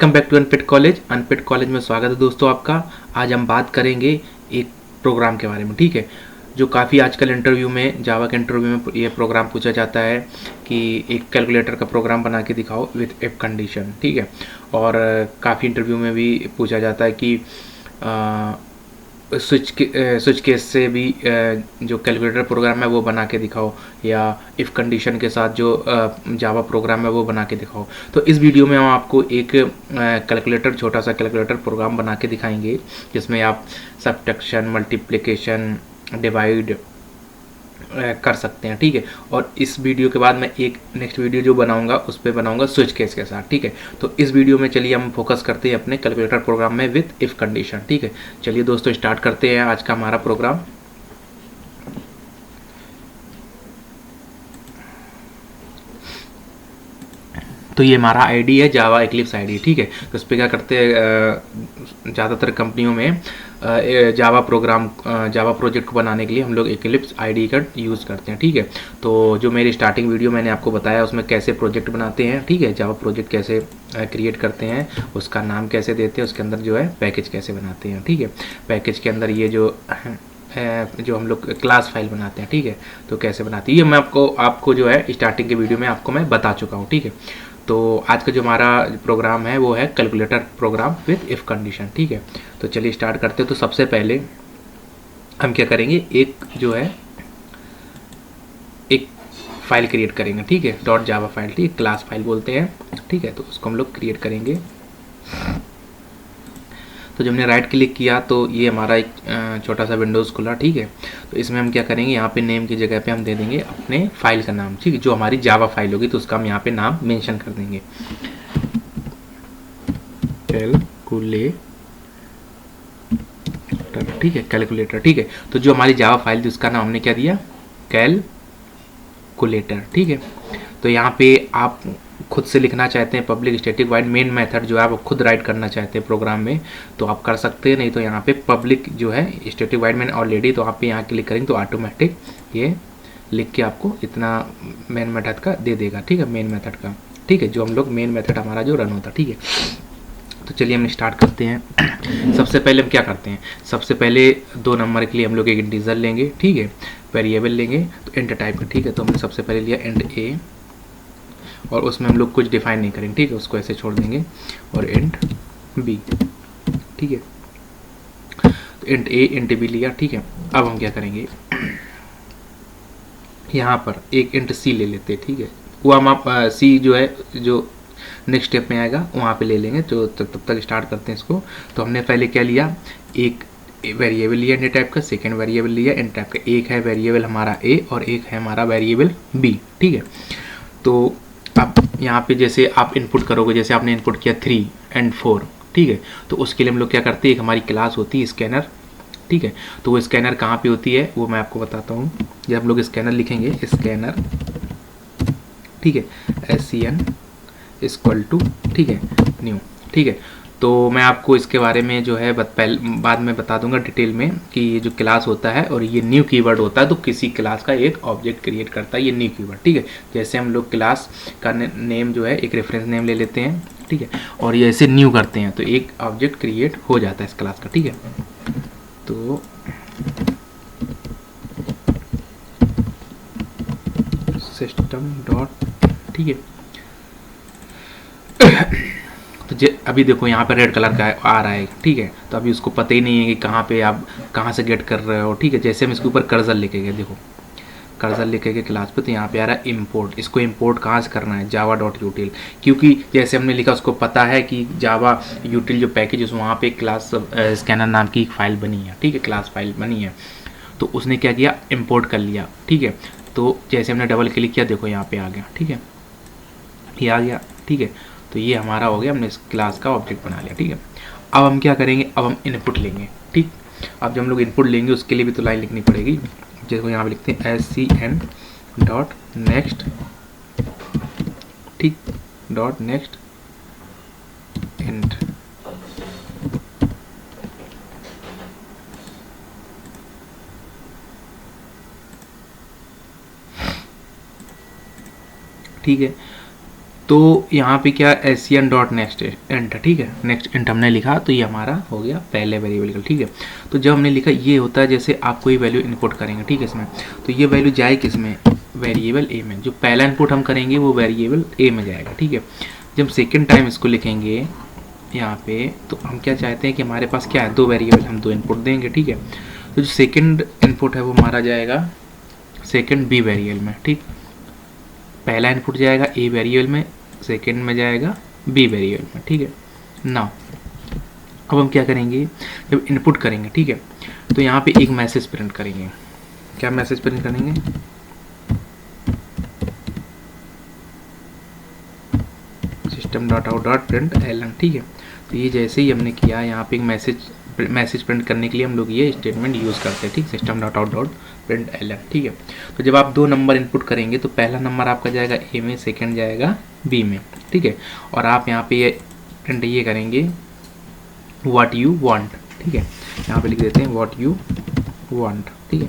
Welcome back to unpaid college. Unpaid college में स्वागत है दोस्तों आपका। आज हम बात करेंगे एक प्रोग्राम के बारे में, ठीक है, जो काफ़ी आजकल इंटरव्यू में, जावा के इंटरव्यू में ये प्रोग्राम पूछा जाता है कि एक कैलकुलेटर का प्रोग्राम बना के दिखाओ विथ इफ कंडीशन, ठीक है। और काफ़ी इंटरव्यू में भी पूछा जाता है कि स्विच केस से भी जो कैलकुलेटर प्रोग्राम है वो बना के दिखाओ, या इफ़ कंडीशन के साथ जो जावा प्रोग्राम है वो बना के दिखाओ। तो इस वीडियो में हम आपको एक कैलकुलेटर, छोटा सा कैलकुलेटर प्रोग्राम बना के दिखाएंगे, जिसमें आप सब्ट्रैक्शन, मल्टीप्लिकेशन, डिवाइड कर सकते हैं, ठीक है। और इस वीडियो के बाद मैं एक नेक्स्ट वीडियो जो बनाऊंगा उस पर बनाऊंगा स्विच केस के साथ, ठीक है। तो इस वीडियो में चलिए हम फोकस करते हैं अपने कैलकुलेटर प्रोग्राम में विथ इफ कंडीशन, ठीक है। चलिए दोस्तों स्टार्ट करते हैं आज का हमारा प्रोग्राम। तो ये हमारा आईडी है, जावा एक्लिप्स आईडी, ठीक है। तो इस पर क्या करते हैं, ज़्यादातर कंपनियों में जावा प्रोजेक्ट को बनाने के लिए हम लोग एक्लिप्स आईडी का यूज़ करते हैं, ठीक है। तो जो मेरी स्टार्टिंग वीडियो मैंने आपको बताया उसमें कैसे प्रोजेक्ट बनाते हैं, ठीक है, जावा प्रोजेक्ट कैसे क्रिएट करते हैं, उसका नाम कैसे देते हैं, उसके अंदर जो है पैकेज कैसे बनाते हैं, ठीक है। पैकेज के अंदर ये जो हम लोग क्लास फाइल बनाते हैं, ठीक है, तो कैसे बनाती है ये मैं आपको जो है स्टार्टिंग के वीडियो में आपको मैं बता चुका हूँ, ठीक है। तो आज का जो हमारा प्रोग्राम है वो है calculator program with if condition, ठीक है। तो चलिए स्टार्ट करते हैं। तो सबसे पहले हम क्या करेंगे, एक जो है एक फाइल क्रिएट करेंगे, ठीक है, डॉट जावा फाइल, ठीक है, क्लास फाइल बोलते हैं, ठीक है। तो उसको हम लोग क्रिएट करेंगे। तो जब हमने राइट क्लिक किया तो ये हमारा एक छोटा सा विंडोज़ खुला, ठीक है। तो इसमें हम क्या करेंगे, यहाँ पे नेम की जगह पे हम दे देंगे अपने फाइल का नाम, ठीक है। जो हमारी जावा फाइल होगी तो उसका हम यहाँ पे नाम मेंशन कर देंगे, कैलकुलेटर, ठीक है, कैलकुलेटर, ठीक है। तो जो हमारी जावा फाइल थी उसका नाम हमने क्या दिया, कैलकुलेटर, ठीक है। तो यहाँ पे आप खुद से लिखना चाहते हैं public static wide main method जो है आप खुद राइट करना चाहते हैं प्रोग्राम में तो आप कर सकते हैं, नहीं तो यहाँ पे पब्लिक जो है स्टैटिक वाइड मेन ऑलरेडी, तो आप पे यहाँ क्लिक करेंगे तो ऑटोमेटिक ये लिख के आपको इतना मेन मेथड का दे देगा, ठीक है, मेन मेथड का, ठीक है, जो हम लोग मेन मेथड हमारा जो रन होता है, ठीक है। तो चलिए हम स्टार्ट करते हैं। सबसे पहले हम क्या करते हैं, सबसे पहले 2 नंबर के लिए हम लोग एक इंटीजर लेंगे, ठीक है, वेरिएबल लेंगे, तो इंट टाइप का, ठीक है। तो हमने सबसे पहले लिया इंट ए, और उसमें हम लोग कुछ डिफाइन नहीं करेंगे, ठीक है, उसको ऐसे छोड़ देंगे, और इंट बी, ठीक है। तो इंट ए इंट बी लिया, ठीक है। अब हम क्या करेंगे, यहाँ पर एक इंट सी ले लेते हैं, ठीक है। वो हम आप सी जो है जो नेक्स्ट स्टेप में आएगा वहाँ पे ले लेंगे, तो तब तक स्टार्ट करते हैं इसको। तो हमने पहले क्या लिया, एक वेरिएबल लिया इंट टाइप का, सेकेंड वेरिएबल लिया इंट टाइप का, एक है वेरिएबल हमारा ए और एक है हमारा वेरिएबल बी, ठीक है। तो अब यहाँ पे जैसे आप इनपुट करोगे, जैसे आपने इनपुट किया 3 and 4, ठीक है, तो उसके लिए हम लोग क्या करते हैं, एक हमारी क्लास होती है स्कैनर, ठीक है। तो वो स्कैनर कहाँ पे होती है वो मैं आपको बताता हूँ। जब हम लोग स्कैनर लिखेंगे, स्कैनर, ठीक है, SCN इक्वल टू, ठीक है, न्यू, ठीक है। तो मैं आपको इसके बारे में जो है बाद में बता दूंगा डिटेल में कि ये जो क्लास होता है और ये न्यू कीवर्ड होता है, तो किसी क्लास का एक ऑब्जेक्ट क्रिएट करता है ये न्यू कीवर्ड, ठीक है। जैसे हम लोग क्लास का नेम जो है एक रेफरेंस नेम ले लेते हैं, ठीक है, और ये ऐसे न्यू करते हैं तो एक ऑब्जेक्ट क्रिएट हो जाता है इस क्लास का, ठीक है। तो सिस्टम डॉट, ठीक है। तो अभी देखो यहाँ पे रेड कलर का आ रहा है, ठीक है। तो अभी उसको पता ही नहीं है कि कहाँ पे आप कहाँ से गेट कर रहे हो, ठीक है। जैसे हम इसके ऊपर कर्सर लेके गए, देखो कर्सर लेके गए क्लास पे, तो यहाँ पे आ रहा है इम्पोर्ट। इसको इम्पोर्ट कहाँ से करना है, जावा डॉट यूटिल, क्योंकि जैसे हमने लिखा उसको पता है कि जावा यूटिल जो पैकेज है वहाँ पे क्लास स्कैनर नाम की एक फाइल बनी है, ठीक है, क्लास फाइल बनी है। तो उसने क्या किया, इम्पोर्ट कर लिया, ठीक है। तो जैसे हमने डबल क्लिक किया, देखो यहाँ पे आ गया, ठीक है, ये आ गया, ठीक है। तो ये हमारा हो गया, हमने इस क्लास का ऑब्जेक्ट बना लिया, ठीक है। अब हम क्या करेंगे, अब हम इनपुट लेंगे, ठीक। अब जब हम लोग इनपुट लेंगे उसके लिए भी तो लाइन लिखनी पड़ेगी, जैसे यहाँ पे लिखते हैं SCN डॉट नेक्स्ट, ठीक, डॉट नेक्स्ट इंट, ठीक है। तो यहाँ पे क्या एसियन डॉट नेक्स्ट इंट, ठीक है, नेक्स्ट इंट हमने लिखा तो ये हमारा हो गया पहले वेरिएबल का, ठीक है। तो जब हमने लिखा ये होता है जैसे आप कोई वैल्यू इनपुट करेंगे, ठीक है, इसमें तो ये वैल्यू जाए किसमें, वेरिएबल ए में। जो पहला इनपुट हम करेंगे वो वेरिएबल ए में जाएगा, ठीक है। जब सेकेंड टाइम इसको लिखेंगे यहाँ पे तो हम क्या चाहते हैं कि हमारे पास क्या है, दो वेरिएबल, हम दो इनपुट देंगे, ठीक है। तो जो सेकेंड इनपुट है वो हमारा जाएगा सेकेंड बी वेरिएबल में, ठीक। पहला इनपुट जाएगा ए वेरिएबल में, सेकेंड में जाएगा बी वेरिएबल में, ठीक है। नाउ अब हम क्या करेंगे, जब इनपुट करेंगे, ठीक है, तो यहाँ पे एक मैसेज प्रिंट करेंगे। क्या मैसेज प्रिंट करेंगे, system dot out dot print ln, ठीक है। तो ये जैसे ही हमने किया यहाँ पे एक मैसेज प्रिंट करने के लिए हम लोग ये स्टेटमेंट यूज़ करते हैं, ठीक, system dot out dot print ln, ठीक है। तो जब आप दो नंबर इनपुट करेंगे तो पहला नंबर आपका जाएगा ए में, सेकंड जाएगा बी में, ठीक है। और आप यहाँ पे ये प्रिंट ये करेंगे व्हाट यू वांट, ठीक है। यहाँ पे लिख देते हैं व्हाट यू वांट, ठीक है।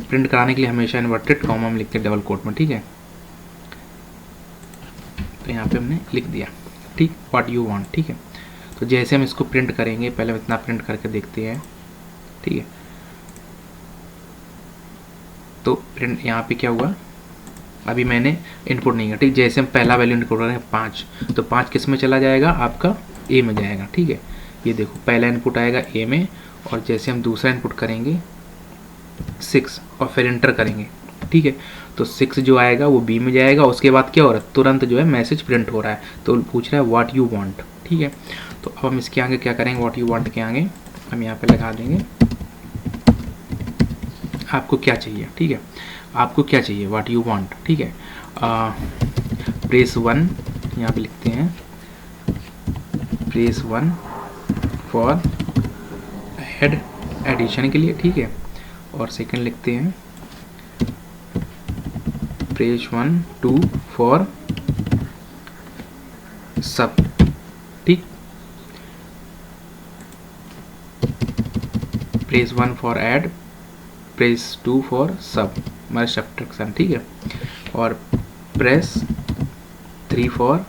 प्रिंट कराने के लिए हमेशा इन्वर्टेड कॉमा में लिखते हैं डबल कोट में, ठीक है। तो यहाँ पे हमने लिख दिया, ठीक, व्हाट यू वांट, ठीक है। तो जैसे हम इसको प्रिंट करेंगे, पहले हम इतना प्रिंट करके देखते हैं, ठीक है। तो प्रिंट यहाँ पे क्या हुआ, अभी मैंने इनपुट नहीं किया, ठीक। जैसे हम पहला वैल्यू इनपुट करेंगे 5, तो 5 किस में चला जाएगा, आपका ए में जाएगा, ठीक है। ये देखो पहला इनपुट आएगा ए में, और जैसे हम दूसरा इनपुट करेंगे 6 और फिर एंटर करेंगे, ठीक है, तो 6 जो आएगा वो बी में जाएगा। उसके बाद क्या हो रहा है, तुरंत जो है मैसेज प्रिंट हो रहा है, तो पूछ रहा है व्हाट यू वांट, ठीक है। तो अब हम इसके आगे क्या करेंगे, व्हाट यू वांट के आगे हम यहाँ पे लगा देंगे आपको क्या चाहिए, ठीक है, आपको क्या चाहिए, व्हाट यू वांट, ठीक है। प्रेस 1 यहाँ पे लिखते हैं, प्रेस 1 फॉर एडिशन के लिए, ठीक है। और सेकंड लिखते हैं प्रेस 1 2 फॉर सब, ठीक। Press 1 for add, press 2 for सब, हमारे सब्ट्रैक्शन, ठीक है। और प्रेस 3 फॉर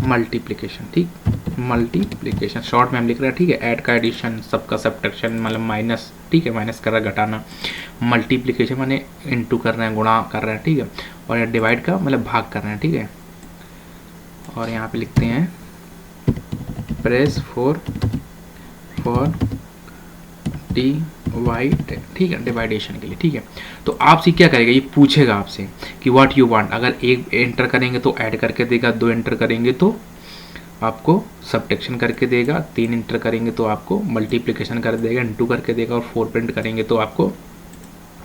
मल्टीप्लिकेशन, ठीक, मल्टीप्लिकेशन शॉर्ट में हम लिख रहे हैं, ठीक है। ऐड का एडिशन, सब का सब्ट्रैक्शन मतलब माइनस, ठीक है, माइनस कर रहा है, घटाना। मल्टीप्लिकेशन माने इनटू कर रहे हैं, गुणा कर रहे हैं, ठीक है। और डिवाइड का मतलब भाग कर रहे हैं, ठीक है। और यहाँ पे लिखते हैं प्रेस 4 फॉर डिवाइड, ठीक है, डिवाइडेशन के लिए, ठीक है। तो आपसे क्या करेगा, ये पूछेगा आपसे कि व्हाट यू वांट। अगर एक एंटर करेंगे तो ऐड करके देगा, 2 एंटर करेंगे तो आपको सब्ट्रैक्शन करके देगा, 3 एंटर करेंगे तो आपको मल्टीप्लिकेशन कर देगा, इनटू करके देगा, और 4 प्रिंट करेंगे तो आपको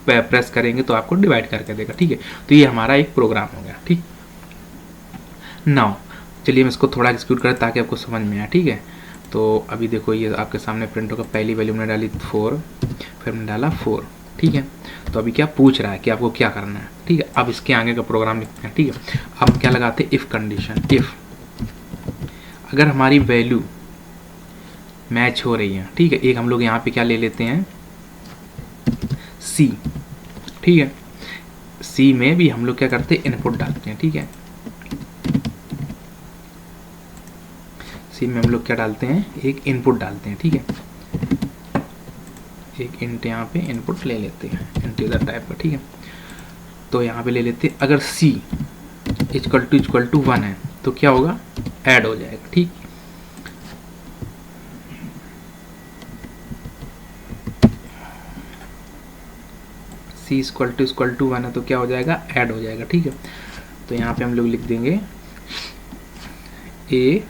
प्रेस करेंगे तो आपको डिवाइड करके देगा, ठीक है। तो ये हमारा एक प्रोग्राम हो गया, ठीक। नाउ चलिए हम इसको थोड़ा एक्सिक्यूट करें ताकि आपको समझ में आए, ठीक है। तो अभी देखो ये आपके सामने प्रिंट होगा, पहली वैल्यू हमने डाली 4, फिर हमने डाला 4, ठीक है। तो अभी क्या पूछ रहा है कि आपको क्या करना है, ठीक है। अब इसके आगे का प्रोग्राम लिखते हैं, ठीक है। अब क्या लगाते हैं, इफ़ कंडीशन, इफ़ अगर हमारी वैल्यू मैच हो रही है, ठीक है। एक हम लोग यहाँ पे क्या ले लेते हैं, सी, ठीक है। सी में भी हम लोग क्या करते हैं, इनपुट डालते हैं, ठीक है। सी में हम लोग क्या डालते हैं, एक इनपुट डालते हैं, ठीक है। एक इंट यहाँ पे इनपुट ले लेते हैं, इंटीजर टाइप का, ठीक है। तो यहाँ पे ले लेते हैं, अगर सी इक्वल टू 1 है तो क्या होगा, ऐड हो जाएगा, ठीक। सी इक्वल टू 1 है तो क्या हो जाएगा, ऐड हो जाएगा, ठीक है। तो यहाँ पे हम लोग लिख देंगे ए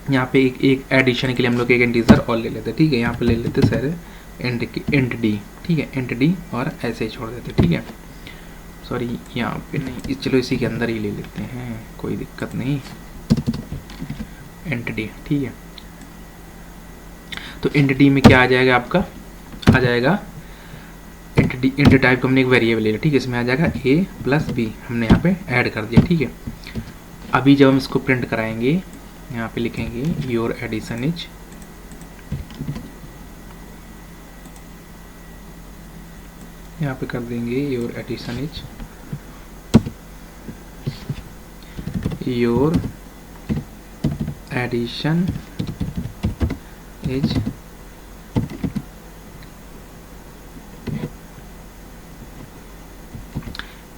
यहाँ पे एक एडिशन के लिए हम लोग एक इंटीजर और ले लेते हैं, ठीक है। यहाँ पे ले लेते सारे इंट डी, ठीक है, इंट डी, और ऐसे ही छोड़ देते, ठीक है। सॉरी यहाँ पे नहीं, चलो इसी के अंदर ही ले लेते हैं, कोई दिक्कत नहीं, इंट डी, ठीक है। तो इंट डी में क्या आ जाएगा, आपका आ जाएगा इंट टाइप का हमने एक वेरिएबल ले लिया, ठीक है। इसमें आ जाएगा a प्लस बी, हमने यहाँ पे ऐड कर दिया, ठीक है। अभी जब हम इसको प्रिंट कराएंगे यहाँ पे लिखेंगे योर एडिशन इज यहाँ पे कर देंगे your addition is your addition is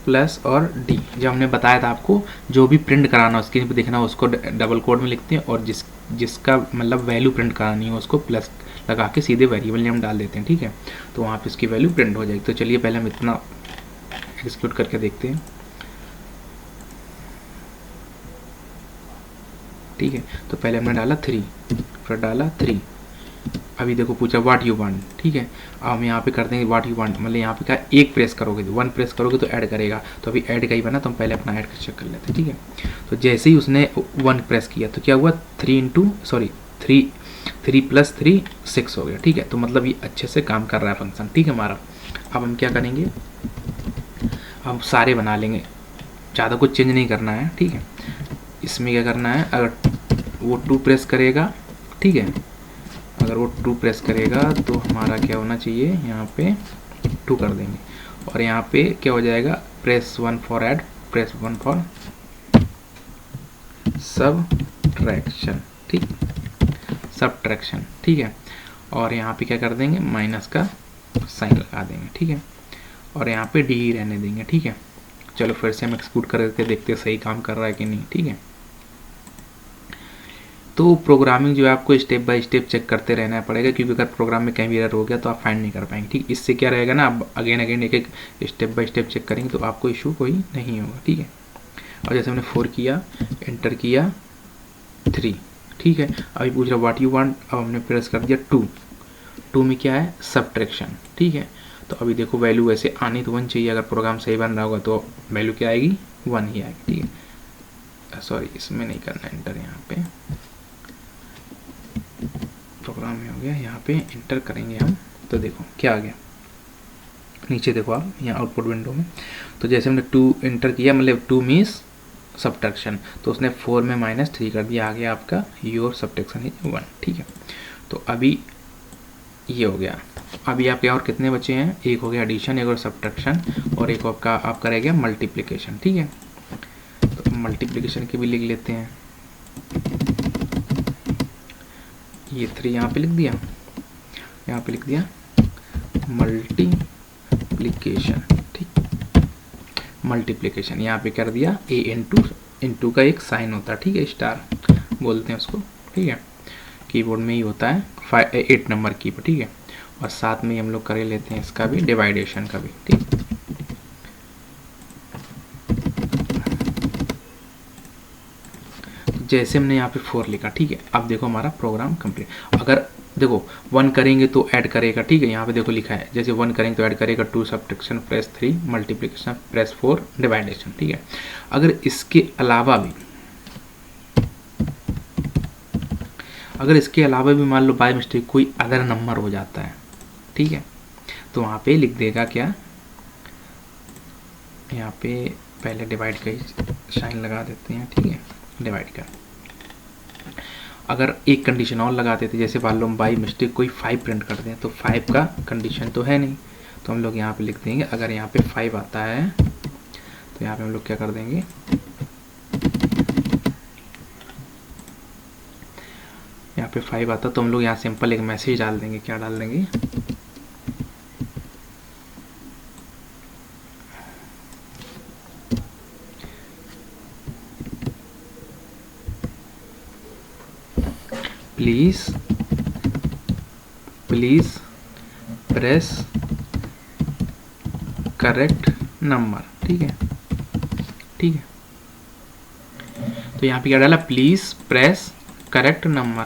plus और डी। जब हमने बताया था आपको जो भी प्रिंट कराना स्क्रीन पे देखना उसको डबल कोड में लिखते हैं, और जिसका मतलब वैल्यू प्रिंट करानी हो उसको प्लस लगा के सीधे वेरिएबल नेम डाल देते हैं, ठीक है। तो वहाँ पे इसकी वैल्यू प्रिंट हो जाएगी। तो चलिए पहले हम इतना एक्सक्यूट करके देखते हैं, ठीक है। तो पहले हमने डाला 3, फिर डाला 3, अभी देखो पूछा व्हाट यू वांट, ठीक है। अब हम यहाँ पे कर देंगे व्हाट यू वांट, मतलब यहाँ पे क्या एक प्रेस करोगे तो 1 प्रेस करोगे तो ऐड करेगा, तो अभी ऐड का ही बना तो हम पहले अपना ऐड का चेक कर लेते हैं, ठीक है। तो जैसे ही उसने 1 प्रेस किया तो क्या हुआ 3 + 3 6 हो गया, ठीक है। तो मतलब ये अच्छे से काम कर रहा है फंक्शन, ठीक है हमारा। अब हम क्या करेंगे, हम सारे बना लेंगे, ज़्यादा कुछ चेंज नहीं करना है, ठीक है। इसमें क्या करना है, अगर वो 2 प्रेस करेगा, ठीक है, अगर वो 2 प्रेस करेगा तो हमारा क्या होना चाहिए, यहाँ पे 2 कर देंगे, और यहाँ पे क्या हो जाएगा press 1 for add, press 1 for subtraction, ठीक, सबट्रैक्शन, ठीक है। और यहाँ पे क्या कर देंगे माइनस का साइन लगा देंगे, ठीक है, और यहाँ पे डी ही रहने देंगे, ठीक है। चलो फिर से हम एक्सक्यूट करके देखते हैं सही काम कर रहा है कि नहीं, ठीक है। तो प्रोग्रामिंग जो है आपको स्टेप बाय स्टेप चेक करते रहना पड़ेगा, क्योंकि अगर प्रोग्राम में कहीं भी एरर हो गया तो आप फाइंड नहीं कर पाएंगे, ठीक। इससे क्या रहेगा ना, आप अगेन एक स्टेप बाय स्टेप चेक करेंगे तो आपको इशू कोई नहीं होगा, ठीक है। और जैसे हमने 4 किया, एंटर किया 3, ठीक है। अभी पूछ रहा व्हाट यू वांट, अब हमने प्रेस कर दिया 2 में क्या है सबट्रैक्शन, ठीक है। तो अभी देखो वैल्यू वैसे आनी तो 1 चाहिए, अगर प्रोग्राम सही बन रहा होगा तो वैल्यू क्या आएगी 1 ही आएगी, ठीक है। सॉरी इसमें नहीं करना एंटर, यहाँ पे प्रोग्राम में हो गया, यहाँ पे इंटर करेंगे हम, तो देखो क्या आ गया, नीचे देखो आप यहाँ आउटपुट विंडो में। तो जैसे हमने 2 इंटर किया, मतलब 2 मीन्स सबट्रैक्शन, तो उसने 4 में -3 कर दिया, आ गया आपका योर सबट्रैक्शन इज 1, ठीक है। तो अभी ये हो गया। अभी आपके और कितने बचे हैं, एक हो गया एडिशन, एक और सबट्रैक्शन, और एक आपका रह गया मल्टीप्लिकेशन, ठीक है। तो मल्टीप्लिकेशन के भी लिख लेते हैं, ये 3 यहाँ पे लिख दिया, यहाँ पे लिख दिया मल्टीप्लिकेशन, ठीक, मल्टीप्लिकेशन यहाँ पे कर दिया a इंटू का एक साइन होता है, ठीक है, स्टार बोलते हैं उसको, ठीक है। कीबोर्ड में ही होता है 8 नंबर की, ठीक है। और साथ में हम लोग कर लेते हैं इसका भी डिवाइडेशन का भी, ठीक। जैसे हमने यहाँ पे 4 लिखा, ठीक है। अब देखो हमारा प्रोग्राम कंप्लीट। अगर देखो 1 करेंगे तो ऐड करेगा, ठीक है, यहाँ पे देखो लिखा है जैसे 1 करेंगे तो ऐड करेगा, 2 सबट्रैक्शन प्रेस 3, मल्टीप्लिकेशन प्रेस 4, डिवाइडेशन, ठीक है। अगर इसके अलावा भी मान लो बाय मिस्टेक कोई अदर नंबर हो जाता है, ठीक है, तो वहाँ पे लिख देगा क्या, यहाँ पे पहले डिवाइड का ही साइन लगा देते हैं, ठीक है, डिवाइड का। अगर एक कंडीशन और लगा देते, जैसे मान लो हम बाई मिस्टेक कोई 5 प्रिंट कर दें, तो 5 का कंडीशन तो है नहीं, तो हम लोग यहाँ पे लिख देंगे अगर यहाँ पे 5 आता है तो यहाँ पे हम लोग क्या कर देंगे, यहाँ पे 5 आता तो हम लोग यहाँ सिंपल एक मैसेज डाल देंगे, क्या डाल देंगे, प्लीज प्रेस करेक्ट नंबर, ठीक है, ठीक है। तो यहाँ पे क्या डाला, please press correct number,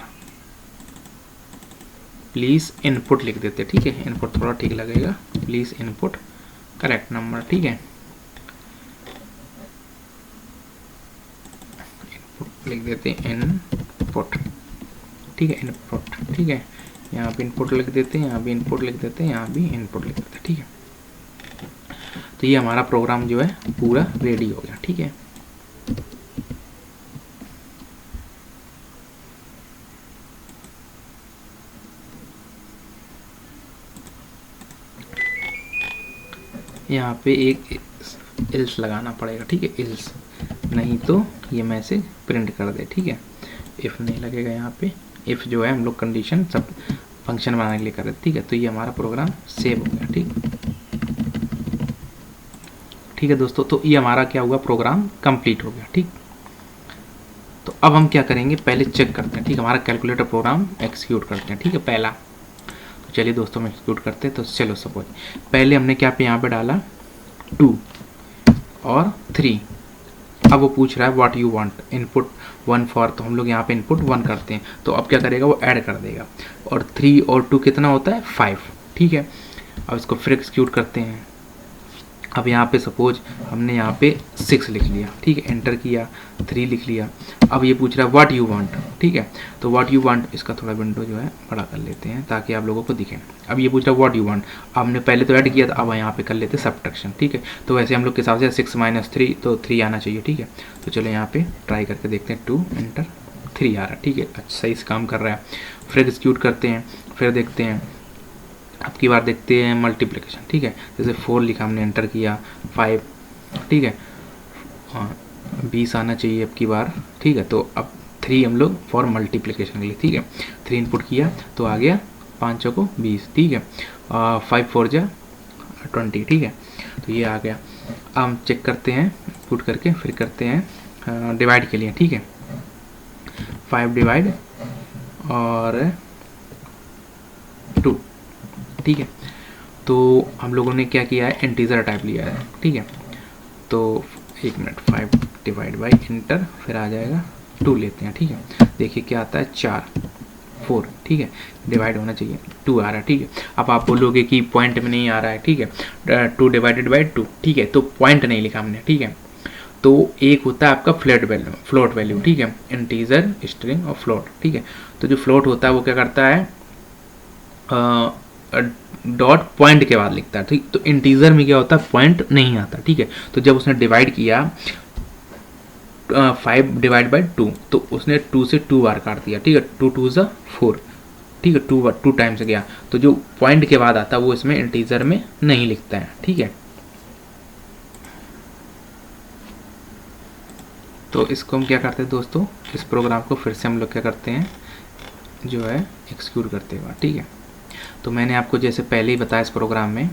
please input लिख देते, ठीक है, इनपुट थोड़ा ठीक लगेगा, प्लीज इनपुट करेक्ट नंबर, ठीक है, इनपुट लिख देते इनपुट, ठीक है, इनपुट, ठीक है, यहाँ भी इनपुट लिख देते हैं, यहाँ भी इनपुट लिख देते हैं, यहाँ भी इनपुट लिख देते हैं, ठीक है। तो ये हमारा प्रोग्राम जो है पूरा रेडी हो गया, ठीक है। यहाँ पे एक इल्स लगाना पड़ेगा, ठीक है, इल्स, नहीं तो ये मैसेज प्रिंट कर दे, ठीक है। इफ़ नहीं लगेगा यहाँ पे, इफ़ जो है हम लोग कंडीशन सब फंक्शन बनाने के लिए कर रहे, ठीक है। तो ये हमारा प्रोग्राम सेव हो गया, ठीक है दोस्तों। तो ये हमारा क्या हुआ, प्रोग्राम कंप्लीट हो गया, ठीक। तो अब हम क्या करेंगे, पहले चेक करते हैं, ठीक, हमारा कैलकुलेटर प्रोग्राम एक्सिक्यूट करते हैं, ठीक है, पहला। तो चलिए दोस्तों हम एक्सिक्यूट करते हैं। तो चलो सपोज पहले हमने क्या पे यहाँ पे डाला 2 और 3। अब वो पूछ रहा है what you want, input 1 for, तो हम लोग यहाँ पे इनपुट 1 करते हैं। तो अब क्या करेगा, वो ऐड कर देगा। और 3 और 2 कितना होता है, 5, ठीक है। अब इसको फिर एक्सिक्यूट करते हैं। अब यहाँ पे सपोज हमने यहाँ पे 6 लिख लिया, ठीक है, एंटर किया, 3 लिख लिया। अब ये पूछ रहा है व्हाट यू वांट, ठीक है। तो व्हाट यू वांट, इसका थोड़ा विंडो जो है बड़ा कर लेते हैं ताकि आप लोगों को दिखे। अब ये पूछ रहा है व्हाट यू वांट, हमने पहले तो ऐड किया था, अब यहाँ पे कर लेते सब्ट्रैक्शन, ठीक है। तो वैसे हम लोग के हिसाब से 6 - 3 तो 3 आना चाहिए, ठीक है। तो चलो यहाँ पे ट्राई करके देखते हैं, 2 एंटर 3 आ रहा है, ठीक है, अच्छा सही से काम कर रहा है। फिर एक्सिक्यूट करते हैं, फिर देखते हैं, अब की बार देखते हैं मल्टीप्लिकेशन, ठीक है। जैसे 4 लिखा, हमने एंटर किया, 5, ठीक है, हाँ 20 आना चाहिए अब की बार, ठीक है। तो अब 3 हम लोग फॉर मल्टीप्लिकेशन के लिए, ठीक है, 3 इनपुट किया तो आ गया 5 को 20, ठीक है, 5 4 जा 20, ठीक है। तो ये आ गया। अब हम चेक करते हैं पुट करके, फिर करते हैं डिवाइड के लिए, ठीक है, 5 डिवाइड और 2, ठीक है। तो हम लोगों ने क्या किया है, इंटीजर टाइप लिया है, ठीक है। तो 1 मिनट, 5 डिवाइड बाई इंटर, फिर आ जाएगा 2 लेते हैं, ठीक है। देखिए क्या आता है, 4 4, ठीक है, डिवाइड होना चाहिए, 2 आ रहा है, ठीक है। अब आप बोलोगे कि पॉइंट में नहीं आ रहा है, ठीक है, 2 डिवाइडेड बाई 2, ठीक है, तो पॉइंट नहीं लिखा हमने, ठीक है। तो एक होता है आपका फ्लोट वैल्यू, ठीक है, इंटीजर, स्ट्रिंग और फ्लोट, ठीक है। तो जो फ्लोट होता है वो क्या करता है, डॉट पॉइंट के बाद लिखता है, ठीक। तो इंटीजर में क्या होता है, पॉइंट नहीं आता, ठीक है। तो जब उसने डिवाइड किया 5 डिवाइड बाई 2, तो उसने 2 से 2 बार काट दिया, ठीक है, 2 2 ज़ा 4, ठीक है, 2 टाइम्स गया। तो जो पॉइंट के बाद आता है वो इसमें इंटीजर में नहीं लिखता है, ठीक है। तो इसको हम क्या करते हैं दोस्तों, इस प्रोग्राम को फिर से हम लोग क्या करते हैं, जो है एक्सिक्यूट करते हुआ, ठीक है। तो मैंने आपको जैसे पहले ही बताया इस प्रोग्राम में,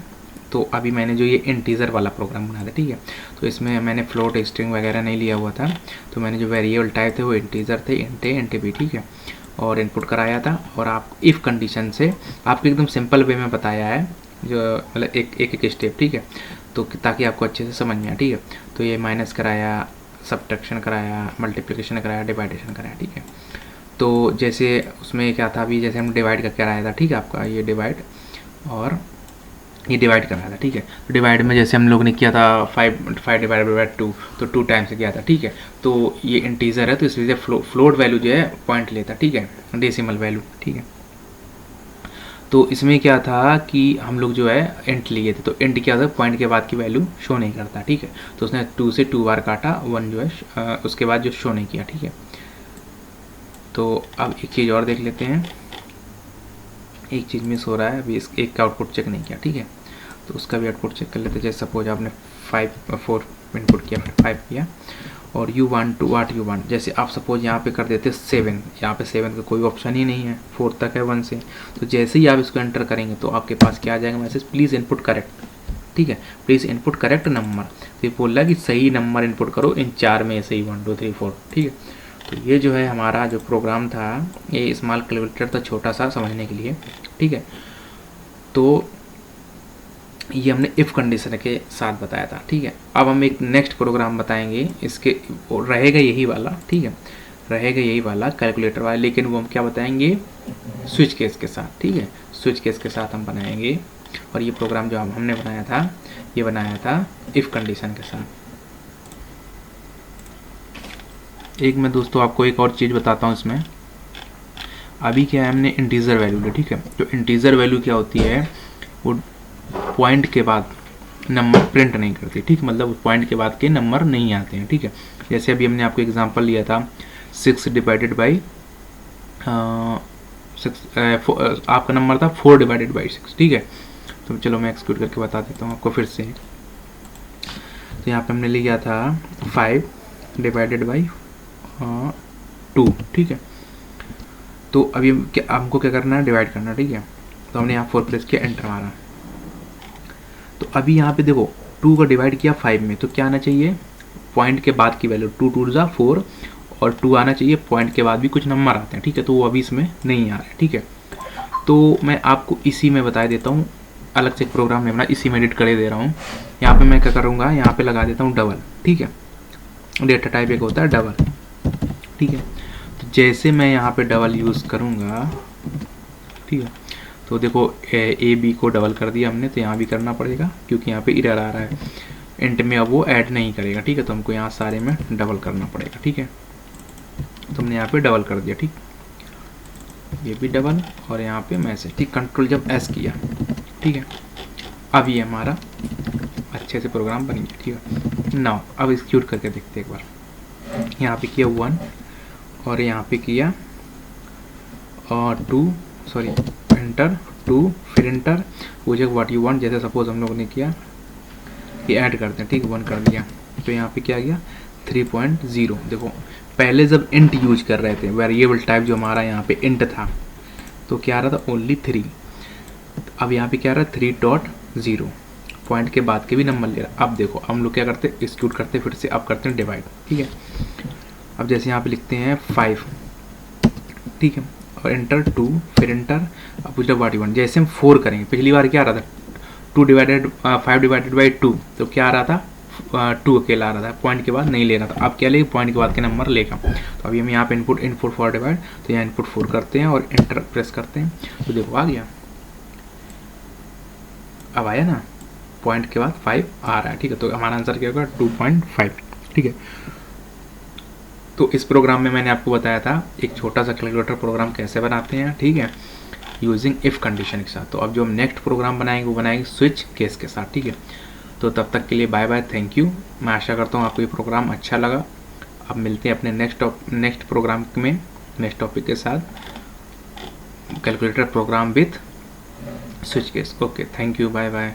तो अभी मैंने जो ये इंटीजर वाला प्रोग्राम बनाया था, ठीक है। तो इसमें मैंने फ्लोट, स्ट्रिंग वगैरह नहीं लिया हुआ था। तो मैंने जो वेरिएबल टाइप थे वो इंटीजर थे, इंट ए इंट बी, ठीक है, और इनपुट कराया था। और आप इफ़ कंडीशन से आपको एकदम सिंपल वे में बताया है, जो मतलब एक स्टेप, ठीक है, तो ताकि आपको अच्छे से समझ में आए, ठीक है। तो ये माइनस कराया, सब्ट्रैक्शन कराया, मल्टीप्लिकेशन कराया, डिवाइडेशन कराया, ठीक है। तो जैसे उसमें क्या था, अभी जैसे हम डिवाइड का कराया था, ठीक है, आपका ये डिवाइड और ये डिवाइड कराया था, ठीक है। तो डिवाइड में जैसे हम लोग ने किया था 5 डिवाइड बाई 2, तो 2 टाइम्स किया था, ठीक है। तो ये इंटीजर है तो इसलिए फ्लोट वैल्यू जो है पॉइंट लेता, ठीक है, डेसिमल वैल्यू, ठीक है। तो इसमें क्या था कि हम लोग जो है इंट लिए थे, तो इंट क्या था, पॉइंट के बाद की वैल्यू शो नहीं करता, ठीक है। तो उसने 2 से 2 बार काटा, 1 जो है उसके बाद जो शो नहीं किया, ठीक है। तो अब एक चीज़ और देख लेते हैं, एक चीज़ मिस हो रहा है, अभी इस एक का आउटपुट चेक नहीं किया, ठीक है। तो उसका भी आउटपुट चेक कर लेते हैं। जैसे सपोज आपने 4 इनपुट किया, फिर 5 किया, और you want to what you want, जैसे आप सपोज यहाँ पे कर देते 7, यहाँ पे 7 का कोई ऑप्शन ही नहीं है, 4 तक है 1 से। तो जैसे ही आप इसको एंटर करेंगे तो आपके पास क्या आ जाएगा मैसेज, प्लीज़ इनपुट करेक्ट, ठीक है, प्लीज़ इनपुट करेक्ट नंबर। तो ये बोल रहा है कि सही नंबर इनपुट करो इन 4 में से ही, 1 2 3 4, ठीक है। तो ये जो है हमारा जो प्रोग्राम था, ये स्मॉल कैलकुलेटर था, छोटा सा समझने के लिए, ठीक है। तो ये हमने इफ़ कंडीशन के साथ बताया था, ठीक है। अब हम एक नेक्स्ट प्रोग्राम बताएंगे, इसके रहेगा यही वाला, ठीक है, रहेगा यही वाला कैलकुलेटर वाला, लेकिन वो हम क्या बताएंगे, स्विच केस के साथ, ठीक है, स्विच केस के साथ हम बनाएंगे। और ये प्रोग्राम जो हमने बनाया था, ये बनाया था इफ़ कंडीशन के साथ। एक मैं दोस्तों आपको एक और चीज़ बताता हूँ इसमें। अभी क्या है, हमने इंटीजर वैल्यू ली, ठीक है। तो इंटीजर वैल्यू क्या होती है, वो पॉइंट के बाद नंबर प्रिंट नहीं करती, ठीक, मतलब पॉइंट के बाद के नंबर नहीं आते हैं, ठीक है। जैसे अभी हमने आपको एग्जांपल लिया था 6 डिवाइडेड बाई 6, आपका नंबर था 4 डिवाइडेड बाई 6, ठीक है। तो चलो मैं एक्सिक्यूट करके बता देता हूँ आपको फिर से। तो यहाँ पे हमने लिया था 5 डिवाइडेड बाई 2, ठीक है। तो अभी हमको क्या करना है, डिवाइड करना, ठीक है। तो हमने यहाँ 4 प्रेस किया, एंटर मारा। तो अभी यहाँ पे देखो 2 का डिवाइड किया 5 में, तो क्या आना चाहिए, पॉइंट के बाद की वैल्यू 2 2 जा 4 और 2 आना चाहिए, पॉइंट के बाद भी कुछ नंबर आते हैं, ठीक है। तो वो अभी इसमें नहीं आ रहा है, ठीक है। तो मैं आपको इसी में बता देता हूँ, अलग से एक प्रोग्राम नहीं बना, इसी में एडिट कर दे रहा हूँ। यहाँ पे मैं क्या करूँगा, यहाँ पे लगा देता हूँ डबल, ठीक है। डेटा टाइप एक होता है डबल, ठीक है। तो जैसे मैं यहाँ पे डबल यूज़ करूँगा, ठीक है, तो देखो ए बी को डबल कर दिया हमने, तो यहाँ भी करना पड़ेगा क्योंकि यहाँ पे एरर आ रहा है, इंट में अब वो ऐड नहीं करेगा, ठीक है। तो हमको यहाँ सारे में डबल करना पड़ेगा, ठीक है। तो हमने यहाँ पे डबल कर दिया, ठीक, ये भी डबल और यहाँ पे मैसेज, ठीक। कंट्रोल जब एस किया, ठीक है, अब ये हमारा अच्छे से प्रोग्राम बन गया, ठीक है। नाउ अब एग्जीक्यूट करके देखते हैं एक बार। यहाँ पे किया 1 और यहाँ पे किया 2, सॉरी एंटर 2, फिर एंटर वो जगह व्हाट यू वांट, जैसे सपोज हम लोग ने किया ये ऐड करते हैं, ठीक, 1 कर दिया। तो यहाँ पे क्या गया 3.0। देखो पहले जब इंट यूज कर रहे थे, वेरिएबल टाइप जो हमारा यहाँ पे इंट था, तो क्या आ रहा था ओनली 3। अब यहाँ पे क्या आ रहा है 3.0, पॉइंट के बाद के भी नंबर ले रहा। अब देखो हम लोग क्या करते हैं, एक्जीक्यूट करते हैं, फिर से अब करते हैं डिवाइड, ठीक है। अब जैसे यहाँ पे लिखते हैं 5, ठीक है, और एंटर 2, फिर एंटर, अब पूछ व्हाट यू वांट, जैसे हम 4 करेंगे, पिछली बार क्या आ रहा था 5 डिवाइडेड बाई 2, तो क्या आ रहा था 2 अकेला आ रहा था, पॉइंट के बाद नहीं ले रहा था। अब क्या लेगा, पॉइंट के बाद के नंबर लेगा। तो अभी हम यहाँ पे इनपुट फॉर डिवाइड, तो यहाँ इनपुट 4 करते हैं और एंटर प्रेस करते हैं, तो देखो आ गया, अब आया ना, पॉइंट के बाद 5 आ रहा है, ठीक है। तो हमारा आंसर क्या होगा 2.5, ठीक है। तो इस प्रोग्राम में मैंने आपको बताया था एक छोटा सा कैलकुलेटर प्रोग्राम कैसे बनाते हैं, ठीक है, यूजिंग इफ कंडीशन के साथ। तो अब जो हम नेक्स्ट प्रोग्राम बनाएंगे वो बनाएंगे स्विच केस के साथ, ठीक है। तो तब तक के लिए बाय बाय, थैंक यू। मैं आशा करता हूँ आपको ये प्रोग्राम अच्छा लगा। अब मिलते हैं अपने नेक्स्ट प्रोग्राम में नेक्स्ट टॉपिक के साथ, calculator program with switch case. Okay, thank you, bye bye.